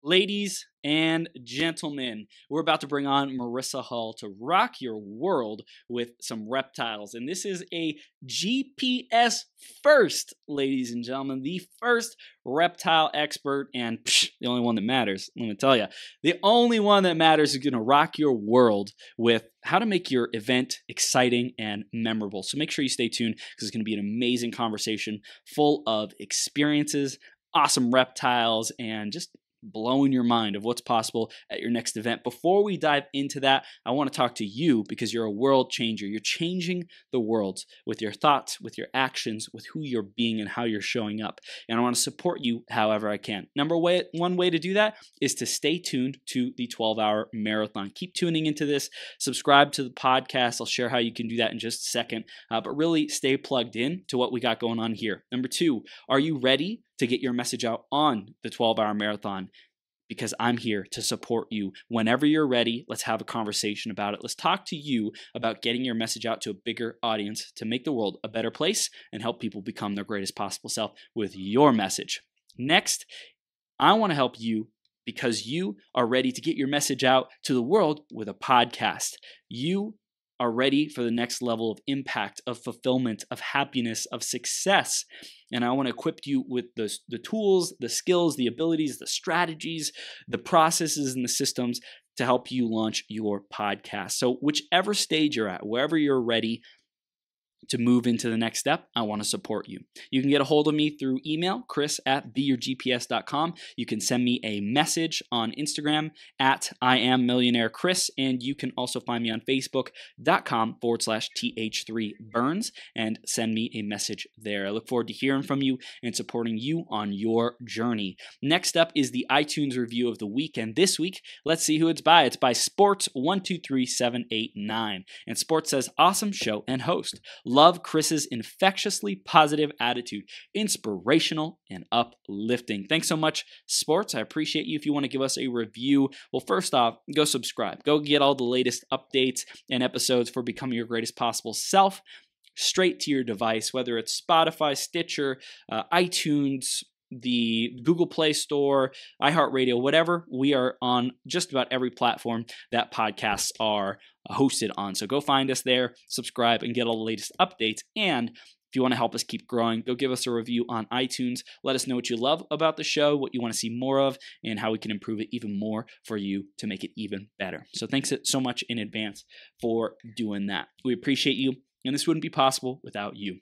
Ladies and gentlemen, we're about to bring on Marissa Hull to rock your world with some reptiles. And this is a GPS first, ladies and gentlemen, the first reptile expert and the only one that matters. Let me tell you, the only one that matters is going to rock your world with how to make your event exciting and memorable. So make sure you stay tuned because it's going to be an amazing conversation full of experiences, awesome reptiles, and just blowing your mind of what's possible at your next event. Before we dive into that, I want to talk to you because you're a world changer. You're changing the world with your thoughts, with your actions, with who you're being and how you're showing up. And I want to support you however I can. One way to do that is to stay tuned to the 12-hour marathon. Keep tuning into this. Subscribe to the podcast. I'll share how you can do that in just a second. But really stay plugged in to what we got going on here. Number 2, are you ready to get your message out on the 12-hour marathon? Because I'm here to support you. Whenever you're ready, let's have a conversation about it. Let's talk to you about getting your message out to a bigger audience to make the world a better place and help people become their greatest possible self with your message. Next, I want to help you because you are ready to get your message out to the world with a podcast. You are ready for the next level of impact, of fulfillment, of happiness, of success. And I want to equip you with the tools, the skills, the abilities, the strategies, the processes, and the systems to help you launch your podcast. So whichever stage you're at, wherever you're ready to move into the next step, I want to support you. You can get a hold of me through email, chris@beyourgps.com. You can send me a message on Instagram at IamMillionaireChris, and you can also find me on Facebook.com/TH3Burns and send me a message there. I look forward to hearing from you and supporting you on your journey. Next up is the iTunes review of the week, and this week, let's see who it's by. It's by Sports123789, and Sports says, awesome show and host. Love Chris's infectiously positive attitude, inspirational and uplifting. Thanks so much, Sports. I appreciate you. If you want to give us a review, well, first off, go subscribe. Go get all the latest updates and episodes for becoming your greatest possible self straight to your device, whether it's Spotify, Stitcher, iTunes, the Google Play Store, iHeartRadio, whatever. We are on just about every platform that podcasts are hosted on. So go find us there, subscribe, and get all the latest updates. And if you want to help us keep growing, go give us a review on iTunes. Let us know what you love about the show, what you want to see more of, and how we can improve it even more for you to make it even better. So thanks so much in advance for doing that. We appreciate you, and this wouldn't be possible without you.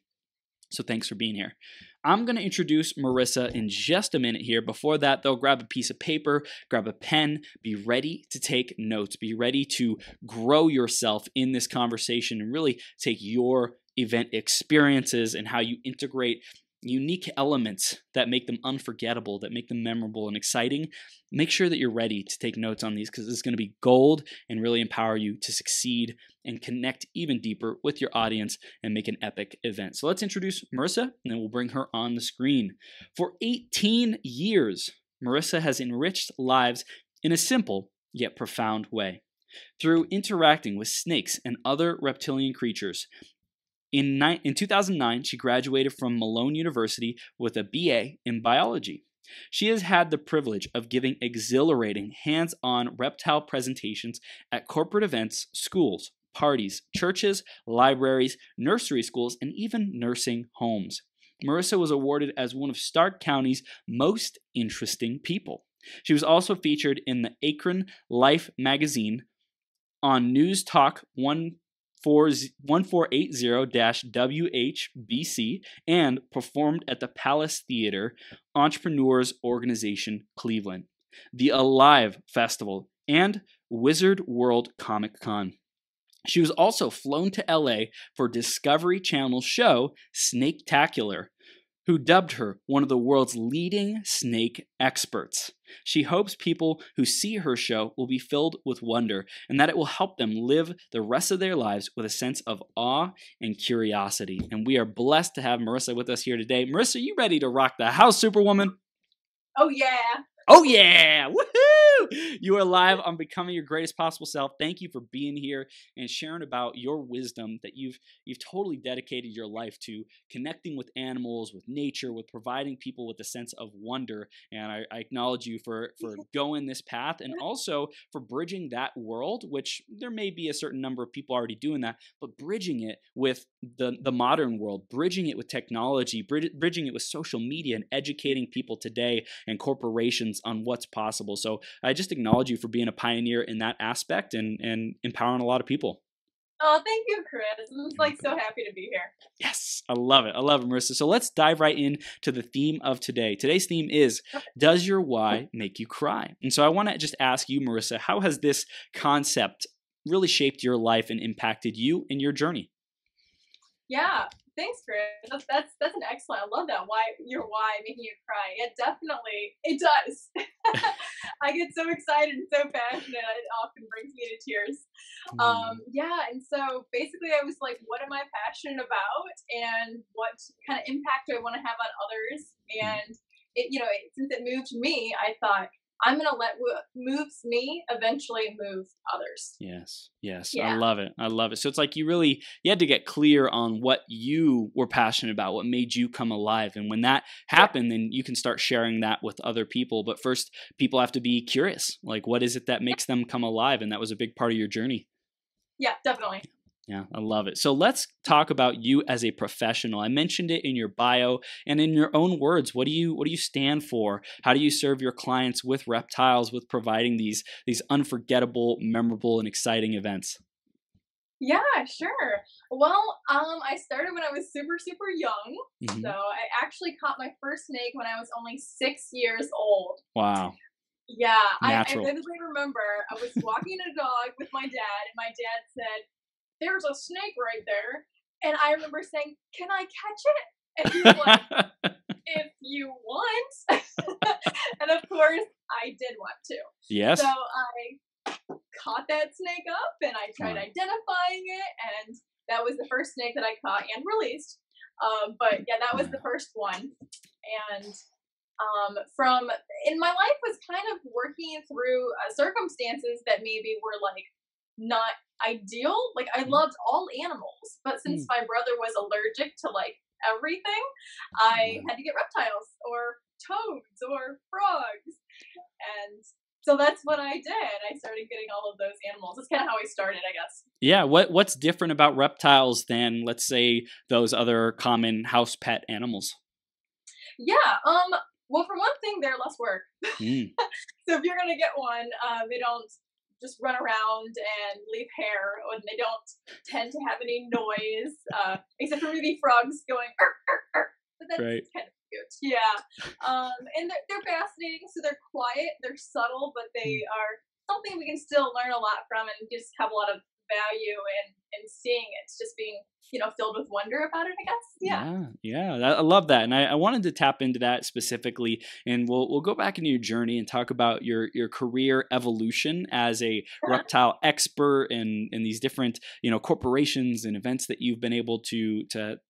So thanks for being here. I'm going to introduce Marissa in just a minute here. Before that, though, grab a piece of paper, grab a pen, be ready to take notes, be ready to grow yourself in this conversation and really take your event experiences and how you integrate unique elements that make them unforgettable, that make them memorable and exciting. Make sure that you're ready to take notes on these because it's going to be gold and really empower you to succeed and connect even deeper with your audience and make an epic event. So let's introduce Marissa and then we'll bring her on the screen. For 18 years, Marissa has enriched lives in a simple yet profound way. Through interacting with snakes and other reptilian creatures, in 2009, she graduated from Malone University with a BA in biology. She has had the privilege of giving exhilarating, hands-on reptile presentations at corporate events, schools, parties, churches, libraries, nursery schools, and even nursing homes. Marissa was awarded as one of Stark County's most interesting people. She was also featured in the Akron Life Magazine, on News Talk 1480-WHBC, and performed at the Palace Theater, Entreprenuers Organization Cleveland, the Alive Festival, and WizardWorld Comic Con. She was also flown to LA for Discovery Channel's show, Snaketacular, who dubbed her one of the world's leading snake experts. She hopes people who see her show will be filled with wonder and that it will help them live the rest of their lives with a sense of awe and curiosity. And we are blessed to have Marissa with us here today. Marissa, you ready to rock the house, Superwoman? Oh, yeah. Oh, yeah. Woohoo! You are live on Becoming Your Greatest Possible Self. Thank you for being here and sharing about your wisdom that you've totally dedicated your life to connecting with animals, with nature, with providing people with a sense of wonder. And I acknowledge you for going this path, and also for bridging that world, which there may be a certain number of people already doing that, but bridging it with the modern world, bridging it with technology, bridging it with social media, and educating people today and corporations on what's possible. So I just acknowledge you for being a pioneer in that aspect and empowering a lot of people. Oh, thank you, Chris. I'm like so happy to be here. Yes, I love it. I love it, Marissa. So let's dive right into the theme of today. Today's theme is, does your why make you cry? And so I want to just ask you, Marissa, how has this concept really shaped your life and impacted you in your journey? Yeah, thanks, Chris. That's an excellent. I love that. Why making you cry? Yeah, definitely, it does. I get so excited and so passionate. It often brings me to tears. Yeah, and so basically, I was like, what am I passionate about, and what kind of impact do I want to have on others? And since it moved me, I thought, I'm going to let what moves me eventually move others. Yes. Yeah. I love it. So it's like you had to get clear on what you were passionate about, what made you come alive. And when that happened, then you can start sharing that with other people. But first, people have to be curious. Like, what is it that makes them come alive? And that was a big part of your journey. Yeah, definitely. Yeah, I love it. So let's talk about you as a professional. I mentioned it in your bio, and in your own words, what do you stand for? How do you serve your clients with reptiles, with providing these unforgettable, memorable, and exciting events? Yeah, sure. Well, I started when I was super, super young. Mm-hmm. So I actually caught my first snake when I was only 6 years old. Wow. Yeah, I Natural. vividly remember I was walking a dog with my dad, and my dad said, "There's a snake right there." And I remember saying, "Can I catch it?" And he was like, "If you want." And of course, I did want to. Yes. So I caught that snake up, and I tried identifying it, and that was the first snake that I caught and released. But yeah, that was the first one. And my life was kind of working through circumstances that maybe were like not ideal. Like, I loved all animals, but since my brother was allergic to like everything, I had to get reptiles or toads or frogs. And so that's what I did. I started getting all of those animals. That's kind of how I started, I guess. Yeah. What's different about reptiles than, let's say, those other common house pet animals? Yeah. Well, for one thing, they're less work. So if you're gonna get one, they don't just run around and leave hair, and they don't tend to have any noise, except for maybe frogs going. Arr, arr, arr. But that's kind of cute. Yeah. And they're fascinating. So they're quiet, they're subtle, but they are something we can still learn a lot from, and just have a lot of value in seeing it. It's just being filled with wonder about it, I guess. Yeah. I love that, and I wanted to tap into that specifically, and we'll go back into your journey and talk about your career evolution as a reptile expert and these different corporations and events that you've been able to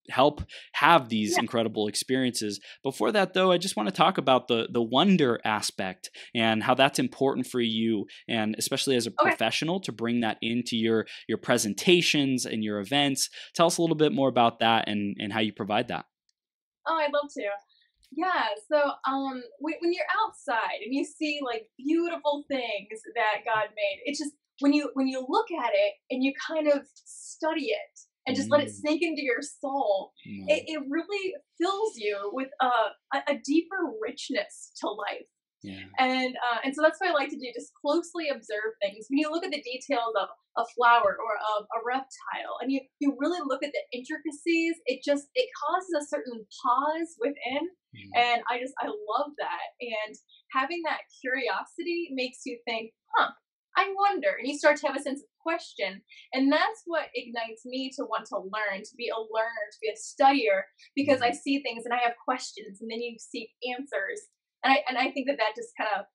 help have these incredible experiences. Before that, though, I just want to talk about the wonder aspect and how that's important for you, and especially as a professional, to bring that into your presentations and your events. Tell us a little bit more about that and how you provide that. Oh, I'd love to. Yeah. So, when you're outside and you see like beautiful things that God made, it's just when you look at it and you kind of study it and just let it sink into your soul, it really fills you with a deeper richness to life. Yeah. And so that's what I like to do, just closely observe things. When you look at the details of a flower or of a reptile, and you really look at the intricacies, it causes a certain pause within. And I love that. And having that curiosity makes you think, I wonder. And you start to have a sense of question. And that's what ignites me to want to learn, to be a learner, to be a studier, because I see things and I have questions, and then you seek answers. And I think that just kind of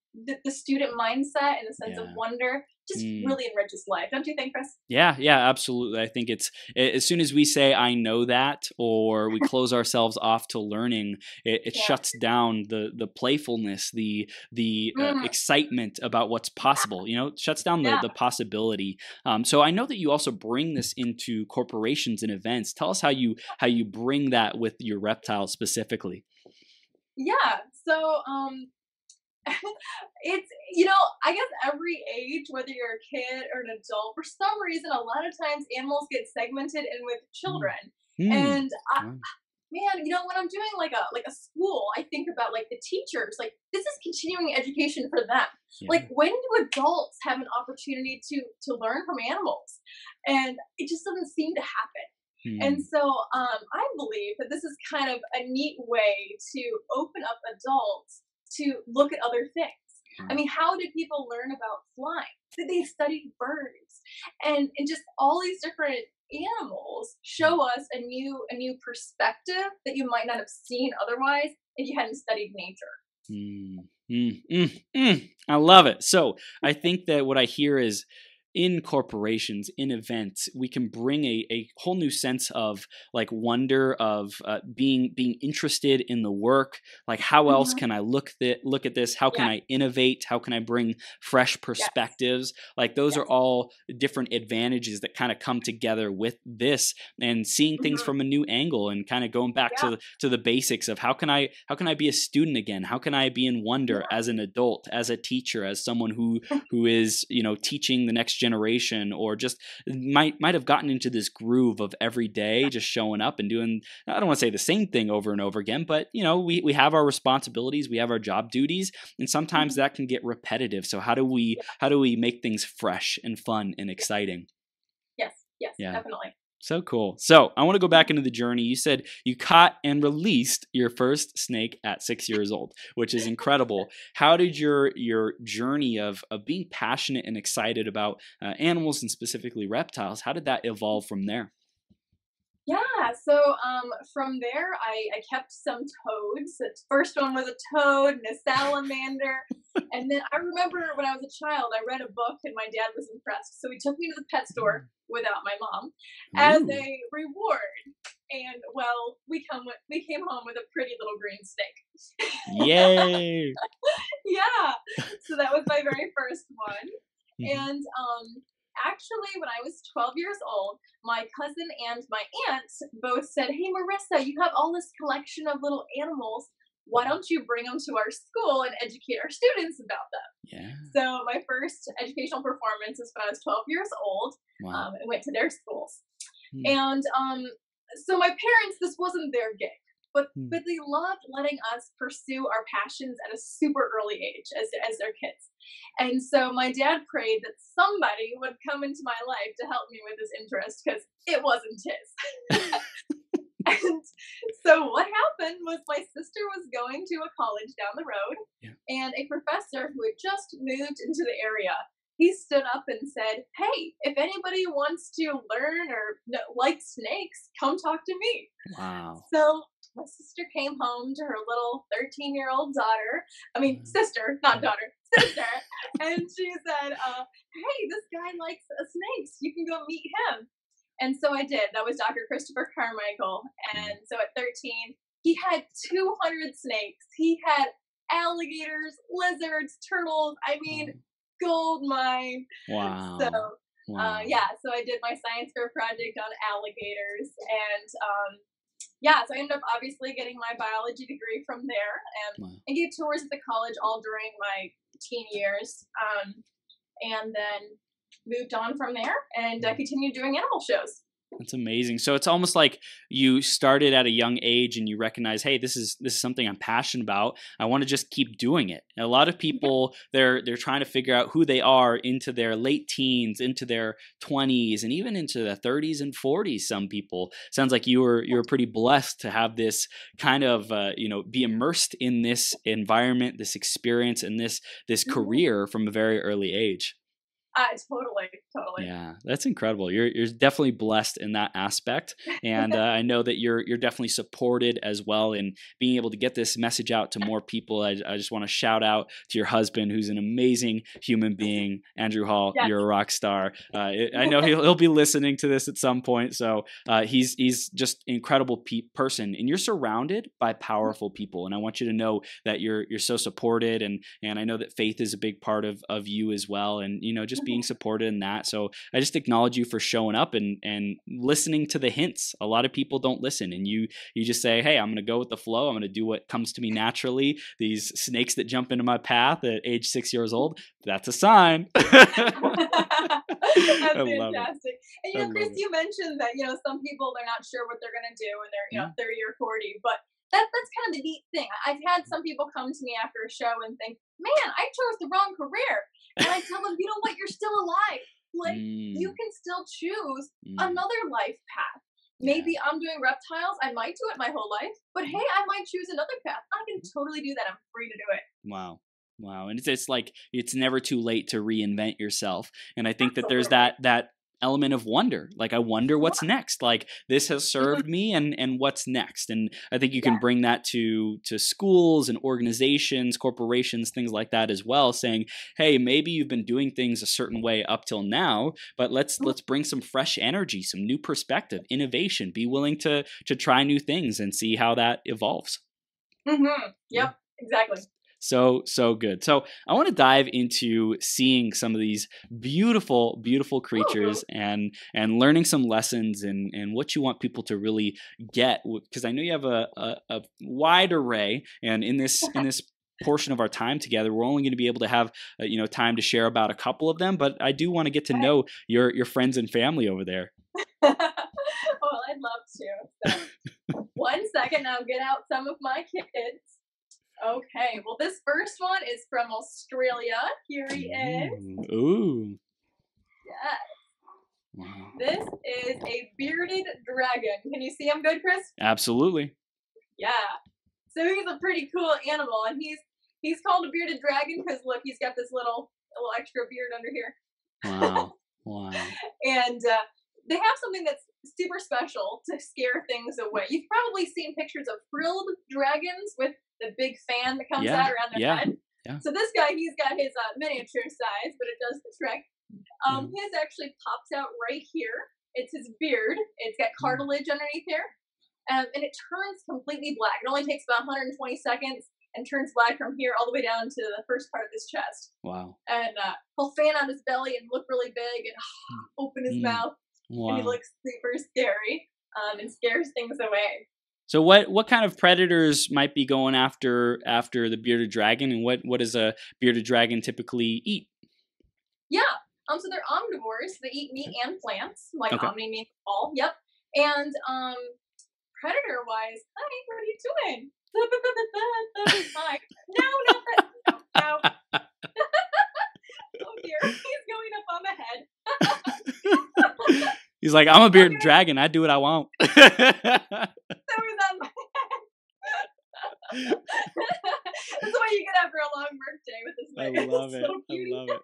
the student mindset and the sense of wonder just really enriches life. Don't you think, Chris? Yeah, absolutely. I think it's as soon as we say I know that, or we close ourselves off to learning, it shuts down the playfulness, the excitement about what's possible. It shuts down the possibility. So I know that you also bring this into corporations and events. Tell us how you bring that with your reptile specifically. Yeah. So it's, I guess every age, whether you're a kid or an adult, for some reason, a lot of times animals get segmented in with children. And man, when I'm doing like a school, I think about like the teachers, like this is continuing education for them. Like when do adults have an opportunity to learn from animals? And it just doesn't seem to happen. And so I believe that this is kind of a neat way to open up adults to look at other things. I mean, how did people learn about flying? Did they study birds? And just all these different animals show us a new perspective that you might not have seen otherwise if you hadn't studied nature. I love it. So I think that what I hear is, in corporations, in events, we can bring a whole new sense of like wonder, of being interested in the work. Like, how else can I look at this? How can I innovate? How can I bring fresh perspectives? Like those are all different advantages that kind of come together with this, and seeing things from a new angle, and kind of going back to the basics of how can I be a student again? How can I be in wonder as an adult, as a teacher, as someone who is teaching the next generation, or just might have gotten into this groove of every day just showing up and doing, I don't want to say the same thing over and over again, but we have our responsibilities, we have our job duties, and sometimes that can get repetitive. So how do we make things fresh and fun and exciting? Yes, definitely. So cool. So I want to go back into the journey. You said you caught and released your first snake at 6 years old, which is incredible. How did your journey of being passionate and excited about animals, and specifically reptiles, how did that evolve from there? Yeah, so from there, I kept some toads. The first one was a toad and a salamander. And then I remember when I was a child, I read a book and my dad was impressed. So he took me to the pet store without my mom as a reward. And well, we came home with a pretty little green snake. Yay! Yeah. So that was my very first one. And actually, when I was 12 years old, my cousin and my aunt both said, "Hey, Marissa, you have all this collection of little animals. Why don't you bring them to our school and educate our students about them?" Yeah. So my first educational performance was when I was 12 years old. Wow. I went to their schools. And so my parents, this wasn't their gig. But they loved letting us pursue our passions at a super early age as their kids. And so my dad prayed that somebody would come into my life to help me with this interest, because it wasn't his. And so what happened was my sister was going to a college down the road, and a professor who had just moved into the area, he stood up and said, "Hey, if anybody wants to learn or like snakes, come talk to me." Wow. So my sister came home to her little 13-year-old daughter. I mean, sister, not daughter, sister. And she said, "Hey, this guy likes snakes. You can go meet him." And so I did. That was Dr. Christopher Carmichael. And so at 13, he had 200 snakes. He had alligators, lizards, turtles. I mean, gold mine. Wow. So so I did my science fair project on alligators, and so I ended up obviously getting my biology degree from there, and I gave tours at the college all during my teen years, and then moved on from there and continued doing animal shows. That's amazing. So it's almost like you started at a young age and you recognize, hey, this is something I'm passionate about. I want to just keep doing it. And a lot of people, they're trying to figure out who they are into their late teens, into their 20s, and even into their 30s and 40s. Some people. Sounds like you were pretty blessed to have this kind of be immersed in this environment, this experience, and this career from a very early age. Totally. Yeah, that's incredible. You're definitely blessed in that aspect, and I know that you're definitely supported as well in being able to get this message out to more people. I just want to shout out to your husband, who's an amazing human being, Andrew Hall. Yes. You're a rock star. I know he'll be listening to this at some point. So he's just an incredible person, and you're surrounded by powerful people. And I want you to know that you're so supported, and I know that faith is a big part of you as well, and just being supported in that. So I just acknowledge you for showing up and listening to the hints. A lot of people don't listen, and you just say, hey, I'm going to go with the flow. I'm going to do what comes to me naturally. These snakes that jump into my path at age 6 years old, that's a sign. That's fantastic. And Chris, you mentioned that some people, they're not sure what they're going to do when they're 30 or 40, but that's kind of the neat thing. I've had some people come to me after a show and think, man, I chose the wrong career. And I tell them, you know what, you're still alive. Like, you can still choose another life path. Maybe I'm doing reptiles. I might do it my whole life, but hey, I might choose another path. I can totally do that. I'm free to do it. Wow. And it's like, it's never too late to reinvent yourself. And I think that there's that element of wonder. Like, I wonder what's next. Like, this has served me, and what's next. And I think you can bring that to schools and organizations, corporations, things like that as well, saying, hey, maybe you've been doing things a certain way up till now, but let's bring some fresh energy, some new perspective, innovation, be willing to try new things and see how that evolves. Yep, exactly. So good. So I want to dive into seeing some of these beautiful, beautiful creatures and learning some lessons and what you want people to really get, because I know you have a wide array, and in this portion of our time together, we're only going to be able to have time to share about a couple of them, but I do want to get to know your friends and family over there. Well, I'd love to. So, 1 second, I'll get out some of my kids. Okay, well, this first one is from Australia. Here he is. Ooh. Yes. Wow. This is a bearded dragon. Can you see him good, Chris? Absolutely. Yeah. So he's a pretty cool animal, and he's called a bearded dragon because look, he's got this little extra beard under here. Wow. And they have something that's super special to scare things away. You've probably seen pictures of frilled dragons with the big fan that comes out around their head. Yeah. So this guy, he's got his miniature size, but it does the trick. His actually pops out right here. It's his beard. It's got cartilage underneath here. And it turns completely black. It only takes about 120 seconds and turns black from here all the way down to the first part of his chest. Wow. And he'll fan on his belly and look really big and open his mouth. Wow. And he looks super scary and scares things away. So what kind of predators might be going after the bearded dragon, and what does a bearded dragon typically eat? Yeah. So they're omnivores. They eat meat and plants, like omni means all. Yep. And predator wise, hi, what are you doing? Hi. No. Oh dear, he's going up on the head. He's like, I'm a bearded dragon. I do what I want. So he's on my head. That's what you get after a long workday with this man. I love it. I love it.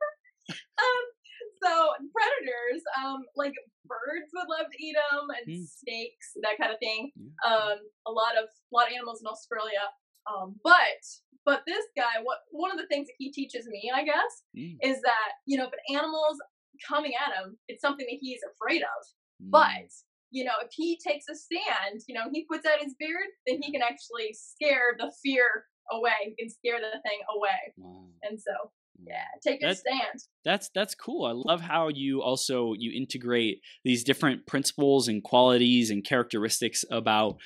So predators, like birds would love to eat them, and snakes, that kind of thing. A lot of animals in Australia. But this guy, one of the things that he teaches me, I guess, is that if an animal's coming at him, it's something that he's afraid of. But if he takes a stand, he puts out his beard, then he can actually scare the fear away. He can scare the thing away. Wow. And so, take your stand. That's cool. I love how you integrate these different principles and qualities and characteristics about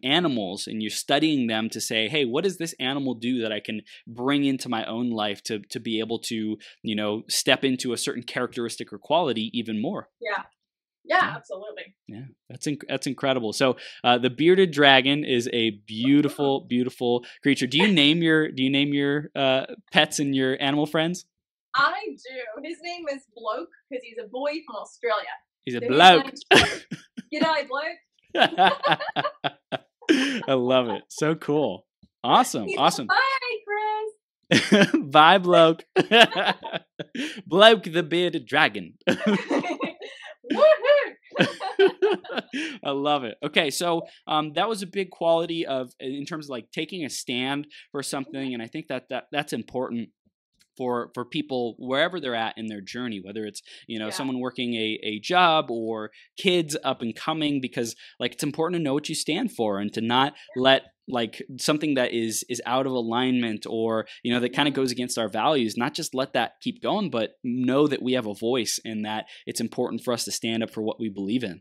animals, and you're studying them to say, hey, what does this animal do that I can bring into my own life to be able to step into a certain characteristic or quality even more. Yeah, absolutely. Yeah, that's incredible. So the bearded dragon is a beautiful, beautiful creature. Do you name your pets and your animal friends? I do. His name is Bloke because he's a boy from Australia. He's a bloke. G'day, Bloke. I love it. So cool. Awesome. He's awesome. Hi, Chris. Bye, bloke. Bloke the bearded dragon. I love it. Okay, so that was a big quality in terms of like taking a stand for something, and I think that's important for people wherever they're at in their journey, whether it's someone working a job or kids up and coming, because like it's important to know what you stand for and to not let like something that is out of alignment or that kind of goes against our values, not just let that keep going, but know that we have a voice and that it's important for us to stand up for what we believe in.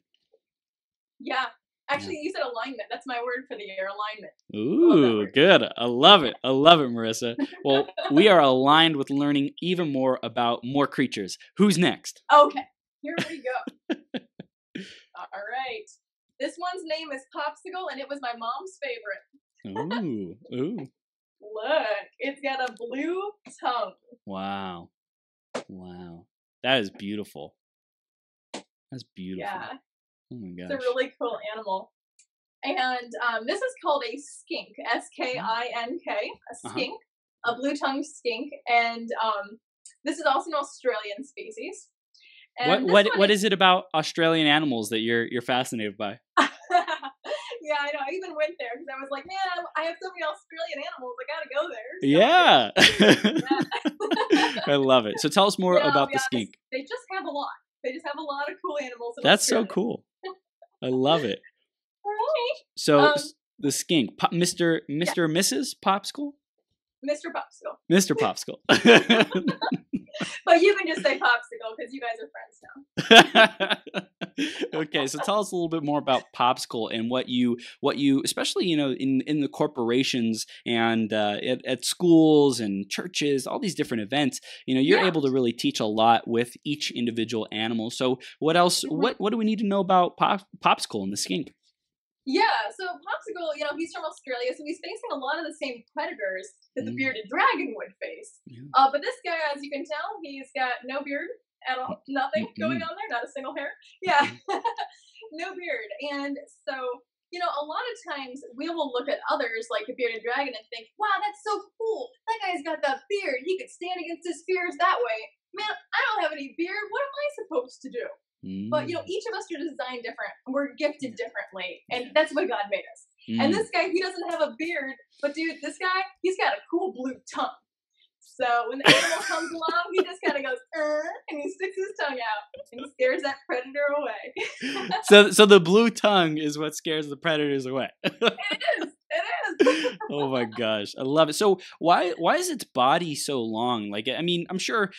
Yeah. Actually, you said alignment. That's my word for the year, alignment. Ooh, good. I love it. I love it, Marissa. Well, we are aligned with learning even more about more creatures. Who's next? Okay, here we go. All right. This one's name is Popsicle, and it was my mom's favorite. Ooh. Look, it's got a blue tongue. Wow. That is beautiful. That's beautiful. Yeah. Oh my gosh. It's a really cool animal. And this is called a skink, S-K-I-N-K, a skink, a blue-tongued skink. And this is also an Australian species. And what is it about Australian animals that you're fascinated by? Yeah, I know. I even went there because I was like, man, I have so many Australian animals. I gotta go there. Yeah. I love it. So tell us more about the skink. They just have a lot. They just have a lot of cool animals. That's Australia. So cool. I love it. Right. So the skink, Mr. Mrs. Popsicle? Mr. Popsicle. Mr. Popsicle. But you can just say Popsicle because you guys are friends now. Okay, so tell us a little bit more about Popsicle and what you especially in the corporations and at schools and churches, all these different events. You're able to really teach a lot with each individual animal. So what else? What do we need to know about Popsicle and the skink? Yeah, so Popsicle, he's from Australia, so he's facing a lot of the same predators that the bearded dragon would face. Yeah. But this guy, as you can tell, he's got no beard at all, nothing going on there, not a single hair. Yeah, no beard. And so, a lot of times we will look at others like the bearded dragon and think, wow, that's so cool. That guy's got that beard. He could stand against his fears that way. Man, I don't have any beard. What am I supposed to do? But each of us are designed different. We're gifted differently, and that's what God made us. And this guy, he doesn't have a beard, but dude, this guy, he's got a cool blue tongue. So when the animal comes along, he just kind of goes, and he sticks his tongue out and he scares that predator away. So the blue tongue is what scares the predators away. It is. Oh my gosh, I love it. So why is its body so long? Like, I mean, I'm sure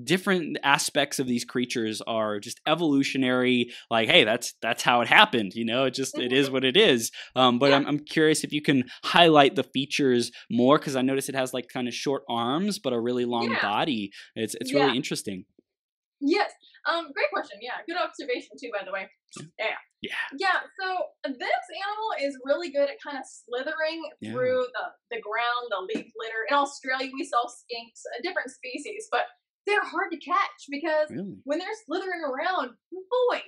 different aspects of these creatures are just evolutionary, like, hey, that's how it happened, it is what it is. But I'm curious if you can highlight the features more, because I noticed it has like kind of short arms but a really long body. It's really interesting. Yes. Great question. Yeah, good observation too, by the way. Yeah. So this animal is really good at kind of slithering through the ground, the leaf litter. In Australia, we saw skinks, a different species, but they're hard to catch because when they're slithering around, boy,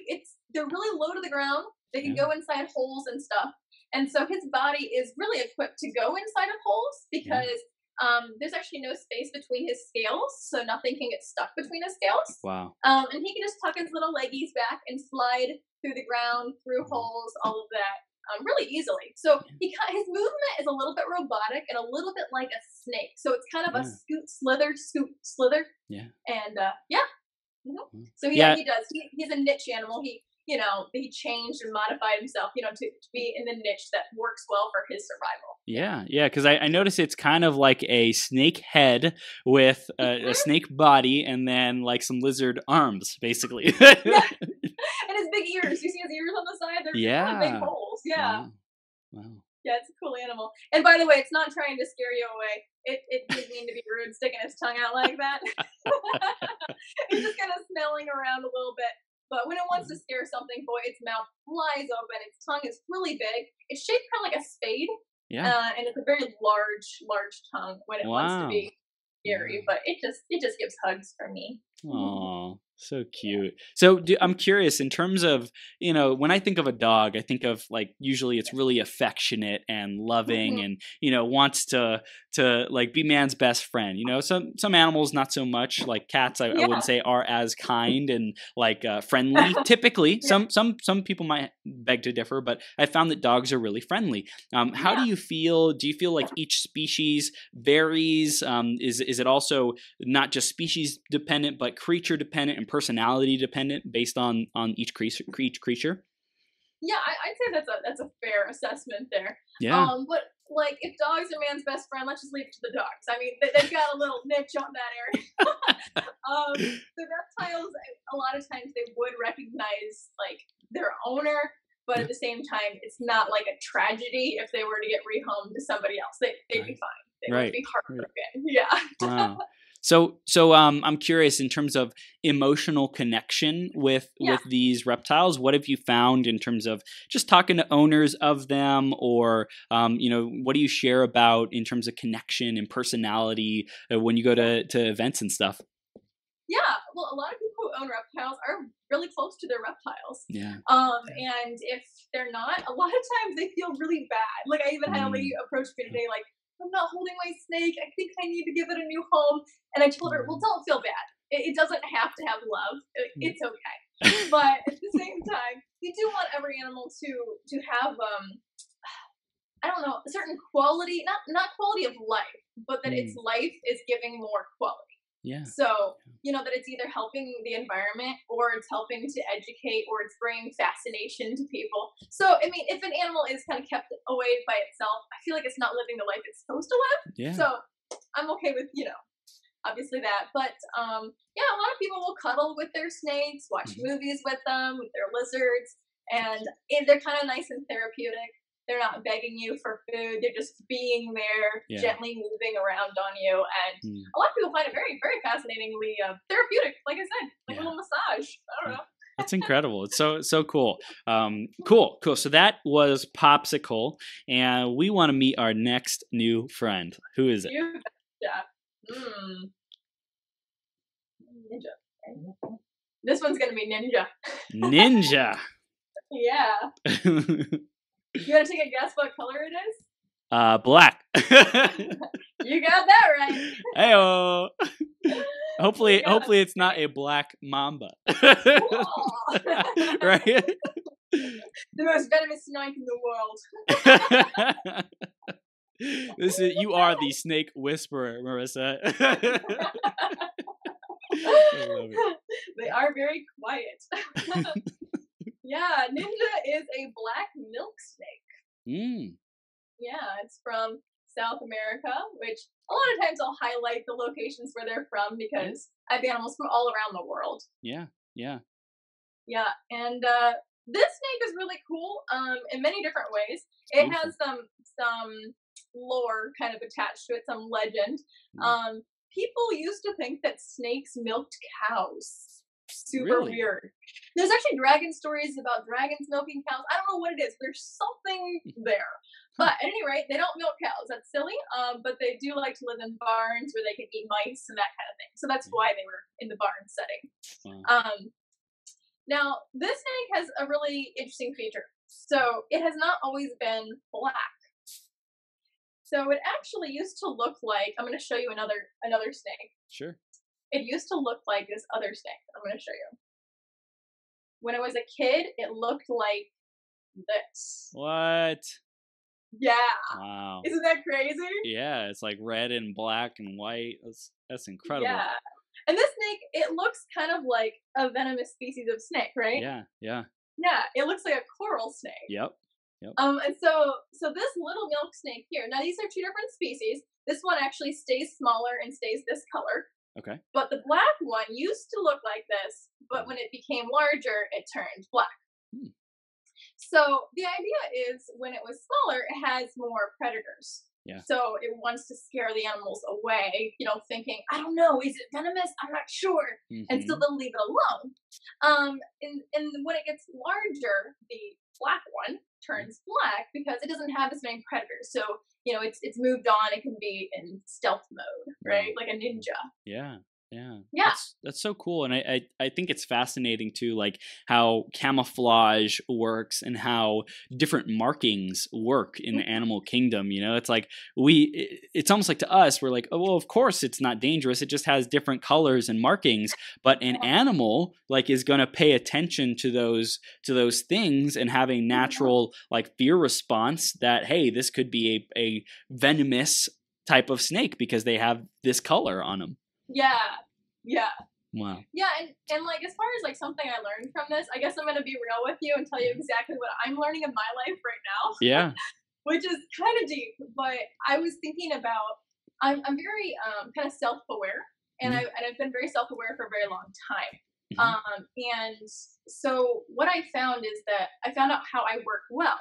they're really low to the ground. They can go inside holes and stuff. And so his body is really equipped to go inside of holes because there's actually no space between his scales, so nothing can get stuck between his scales. Wow. And he can just tuck his little leggies back and slide through the ground, through holes, all of that. Really easily. So his movement is a little bit robotic and a little bit like a snake. So it's kind of a scoot, slither. Yeah. And so he does. He's a niche animal. He changed and modified himself, to be in the niche that works well for his survival. Yeah, because I noticed it's kind of like a snake head with a snake body and then like some lizard arms, basically. And his big ears. You see his ears on the side? They're kind of big holes. Yeah. Wow. Yeah, it's a cool animal. And by the way, it's not trying to scare you away. It didn't mean to be rude, sticking its tongue out like that. It's just kind of smelling around a little bit. But when it wants to scare something, boy, its mouth flies open. Its tongue is really big. It's shaped kind of like a spade. Yeah. And it's a very large tongue when it wants to be scary. But it just gives hugs for me. Oh, so cute. So I'm curious in terms of, when I think of a dog, I think of like usually it's really affectionate and loving and, wants to like be man's best friend. Some animals not so much, like cats I Yeah. wouldn't say are as kind and like friendly typically. Yeah. Some people might beg to differ, but I found that dogs are really friendly. How do you feel? Do you feel like each species varies? Is it also not just species dependent, but creature dependent and personality dependent based on each creature? Yeah, I'd say that's a fair assessment there. Yeah. But like if dogs are man's best friend, let's just leave it to the dogs. I mean, they've got a little niche on that area. The reptiles, a lot of times they would recognize like their owner, but at the same time, it's not like a tragedy if they were to get rehomed to somebody else. They'd be fine. They would be heartbroken. Yeah. Wow. So I'm curious in terms of emotional connection with these reptiles. What have you found in terms of just talking to owners of them, or what do you share about in terms of connection and personality when you go to events and stuff? Yeah, well, a lot of people who own reptiles are really close to their reptiles. Yeah. And if they're not, a lot of times they feel really bad. Like I even had a lady approach me today, like, I'm not holding my snake. I think I need to give it a new home. And I told her, well, don't feel bad. It doesn't have to have love. It's okay. But at the same time, you do want every animal to have I don't know, a certain quality, not quality of life, but that its life is giving more quality. Yeah. So, that it's either helping the environment or it's helping to educate or it's bringing fascination to people. So, I mean, if an animal is kind of kept away by itself, I feel like it's not living the life it's supposed to live. Yeah. So I'm okay with, obviously that. But yeah, a lot of people will cuddle with their snakes, watch movies with them, with their lizards, and they're kind of nice and therapeutic. They're not begging you for food. They're just being there, gently moving around on you. And a lot of people find it very, very fascinatingly therapeutic. Like I said, like a little massage. I don't know. That's incredible. It's so cool. Cool. So that was Popsicle. And we want to meet our next new friend. Who is it? Ninja. This one's going to be Ninja. Ninja. Yeah. You want to take a guess what color it is? Black. You got that right. Heyo. Hopefully it's not a black mamba. Right? The most venomous snake in the world. You are the snake whisperer, Marissa. I love it. They are very quiet. Yeah, Ninja is a black milk snake. Yeah, it's from South America, which a lot of times I'll highlight the locations where they're from because I have animals from all around the world. Yeah. And this snake is really cool in many different ways. It has some lore kind of attached to it, some legend. People used to think that snakes milked cows. Super weird. There's actually dragon stories about dragons milking cows. I don't know what it is. There's something there. But at any rate, they don't milk cows. That's silly. But they do like to live in barns where they can eat mice and that kind of thing. So that's why they were in the barn setting. Now, this snake has a really interesting feature. So it has not always been black. So it actually used to look like, I'm going to show you another snake. Sure. It used to look like this other snake. I'm going to show you. When I was a kid, it looked like this. What? Yeah. Wow. Isn't that crazy? Yeah, it's like red and black and white. That's incredible. Yeah. And this snake, it looks kind of like a venomous species of snake, right? Yeah. Yeah, it looks like a coral snake. Yep. And so this little milk snake here. Now these are two different species. This one actually stays smaller and stays this color. Okay. But the black one used to look like this, but when it became larger, it turned black. So the idea is when it was smaller, it has more predators. Yeah. So it wants to scare the animals away, thinking, I don't know, is it venomous? I'm not sure. And so they'll leave it alone. And when it gets larger, the black one turns black because it doesn't have as many predators. So it's moved on. It can be in stealth mode, right? Like a ninja. Yeah. Yeah. That's so cool. And I think it's fascinating too, like how camouflage works and how different markings work in the animal kingdom. You know, it's like it's almost like to us, we're like, oh, well, of course it's not dangerous. It just has different colors and markings. But an animal like is going to pay attention to those things and have a natural like fear response that, hey, this could be a venomous type of snake because they have this color on them. Yeah. Wow. Yeah, and like as far as like something I learned from this, I guess I'm gonna be real with you and tell you exactly what I'm learning in my life right now. Yeah. Which is kind of deep, but I was thinking about I'm very kind of self-aware, and I've been very self-aware for a very long time. And so what I found is that I found out how I work well,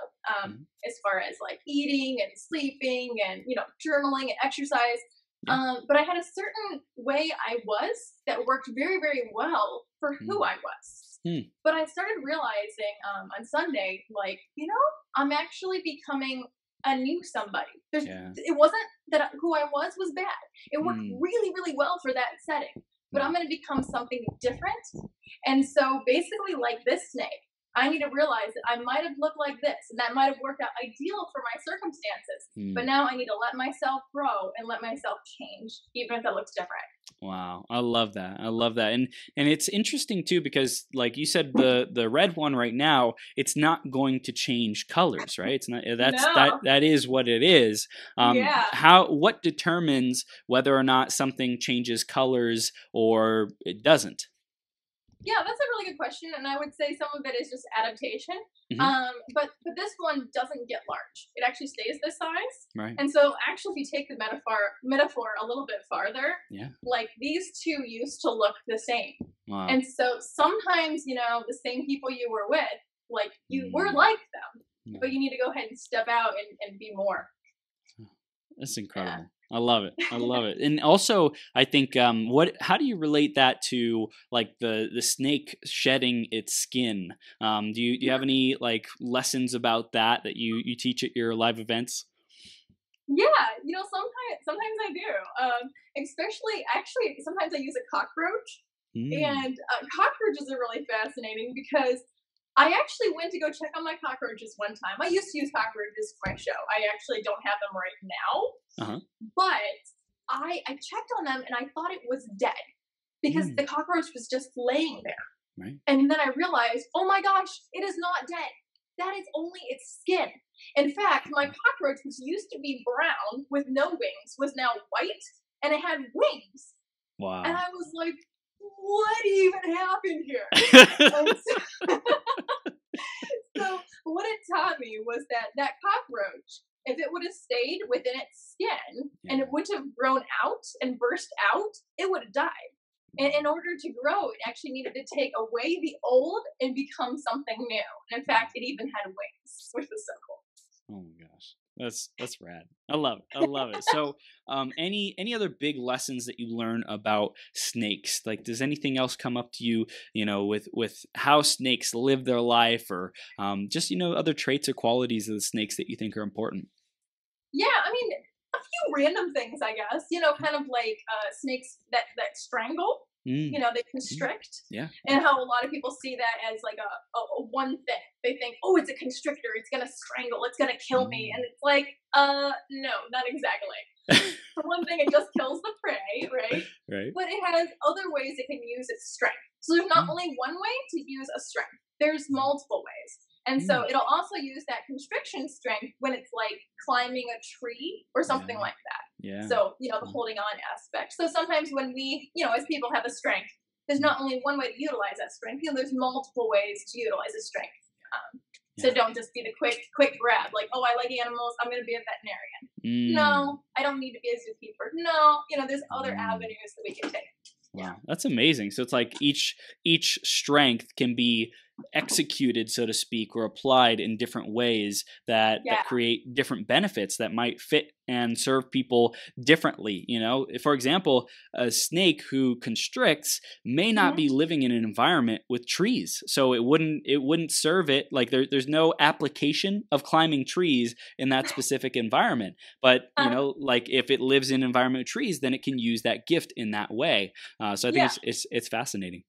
as far as like eating and sleeping and journaling and exercise. But I had a certain way I was that worked very, very well for who I was. But I started realizing on Sunday, like, I'm actually becoming a new somebody. It wasn't that who I was bad. It worked really, really well for that setting. But I'm going to become something different. And so basically, like this snake, I need to realize that I might have looked like this, and that might have worked out ideal for my circumstances. But now I need to let myself grow and let myself change, even if it looks different. Wow, I love that. And it's interesting too because, like you said, the red one right now, it's not going to change colors, right? It's not. That is what it is. What determines whether or not something changes colors or it doesn't? Yeah, that's a really good question, and I would say some of it is just adaptation. But this one doesn't get large; it actually stays this size. Right. And so, actually, if you take the metaphor a little bit farther, like these two used to look the same. Wow. And so sometimes, the same people you were with, like you were like them, but you need to go ahead and step out and be more. That's incredible. I love it. And also, I think, how do you relate that to like the snake shedding its skin? Do you have any like lessons about that you teach at your live events? Yeah, sometimes I do. Especially, actually, sometimes I use a cockroach, and cockroaches are really fascinating because I actually went to go check on my cockroaches one time. I used to use cockroaches for my show. I actually don't have them right now. But I checked on them and I thought it was dead because the cockroach was just laying there. Right. And then I realized, oh my gosh, it is not dead. That is only its skin. In fact, my cockroach, which used to be brown with no wings, was now white and it had wings. Wow. And I was like, what even happened here? So what it taught me was that cockroach, if it would have stayed within its skin and it wouldn't have grown out and burst out, it would have died. And in order to grow, it actually needed to take away the old and become something new. And in fact, it even had wings, which was so cool. Oh my gosh. That's rad. I love it. So, any other big lessons that you learn about snakes? Like, does anything else come up to you, with how snakes live their life, or just other traits or qualities of the snakes that you think are important? Yeah, I mean, a few random things, I guess. Kind of like snakes that strangle. They constrict. Yeah. And how a lot of people see that as like a one thing. They think, oh, it's a constrictor. It's going to strangle. It's going to kill me. And it's like, no, not exactly. For one thing, it just kills the prey, right? Right. But it has other ways it can use its strength. So there's not only one way to use a strength. There's multiple ways. And so it'll also use that constriction strength when it's like climbing a tree or something like that. Yeah. So, the holding on aspect. So sometimes when we, as people have a strength, there's not only one way to utilize that strength. There's multiple ways to utilize a strength. So don't just be the quick grab. Like, oh, I like animals. I'm going to be a veterinarian. No, I don't need to be a zookeeper. No, there's other avenues that we can take. Wow, that's amazing. So it's like each strength can be executed, so to speak, or applied in different ways that create different benefits that might fit and serve people differently. For example, a snake who constricts may not be living in an environment with trees, so it wouldn't serve it. Like there's no application of climbing trees in that specific environment. But like if it lives in an environment with trees, then it can use that gift in that way. So I think it's fascinating.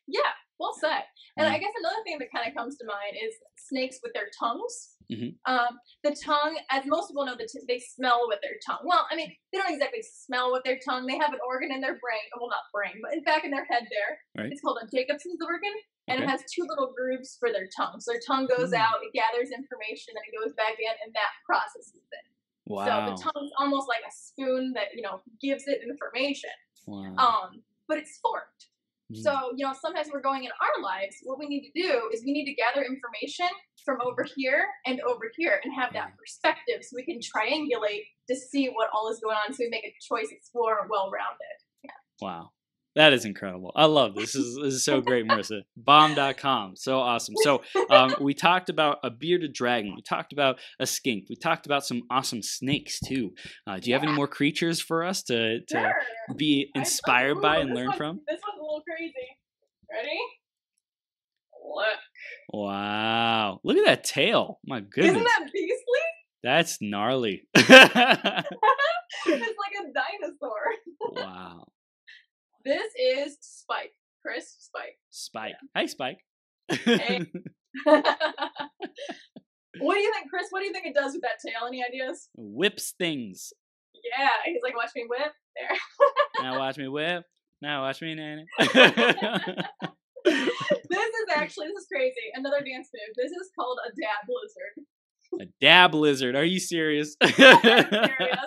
Yeah, well said. And I guess another thing that kind of comes to mind is snakes with their tongues. The tongue, as most people know, they smell with their tongue. Well, I mean, they don't exactly smell with their tongue. They have an organ in their brain. Well, not brain, but in back in their head there. Right. It's called a Jacobson's organ. And it has two little grooves for their tongue. So their tongue goes out, it gathers information, and it goes back in, and that processes it. Wow. So the tongue's almost like a spoon that, gives it information. Wow. But it's forked. So, sometimes we're going in our lives, what we need to do is we need to gather information from over here and have that perspective so we can triangulate to see what all is going on so we make a choice that's more well-rounded. Yeah. Wow. That is incredible. I love this. This is so great, Marissa. Bomb.com. So awesome. So we talked about a bearded dragon. We talked about a skink. We talked about some awesome snakes too. Do you have any more creatures for us to be inspired by and learn from? This one's a little crazy. Ready? Look. Wow. Look at that tail. My goodness. Isn't that beastly? That's gnarly. It's like a dinosaur. Wow. This is Spike. Chris, Spike. Spike. Yeah. Hi, Spike. Hey. What do you think, Chris? What do you think it does with that tail? Any ideas? Whips things. Yeah, he's like, watch me whip. There. Now watch me whip. Now watch me nanny. This is crazy. Another dance move. This is called a dab lizard. A dab lizard. Are you serious? Serious.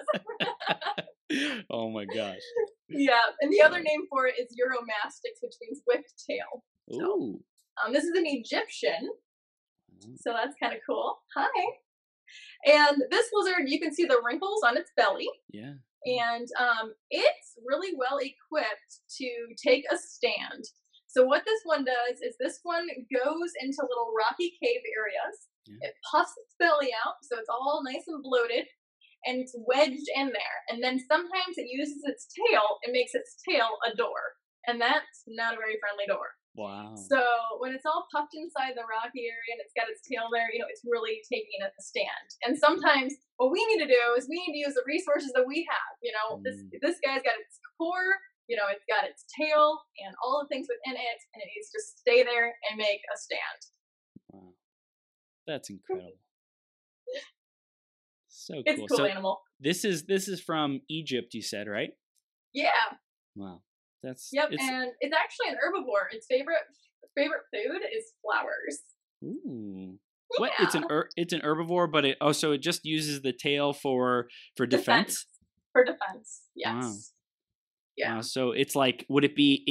Oh my gosh. Yeah, and the other name for it is Euromastix, which means whipped tail. Ooh. So, this is an Egyptian, so that's kind of cool. Hi. And this lizard, you can see the wrinkles on its belly. Yeah. And it's really well equipped to take a stand. So what this one does is this one goes into little rocky cave areas. Yeah. It puffs its belly out, so it's all nice and bloated. And it's wedged in there. And then sometimes it uses its tail and makes its tail a door. And that's not a very friendly door. Wow. So when it's all puffed inside the rocky area and it's got its tail there, it's really taking a stand. And sometimes what we need to do is we need to use the resources that we have. This guy's got its core, it's got its tail and all the things within it, and it needs to stay there and make a stand. Wow. That's incredible. So cool. It's a cool animal. This is from Egypt, you said, right? Yeah. Wow. And it's actually an herbivore. Its favorite food is flowers. Ooh. Yeah. What? It's an herbivore, but so it just uses the tail for defense? For defense. Yes. Wow. Yeah. So it's like, would it be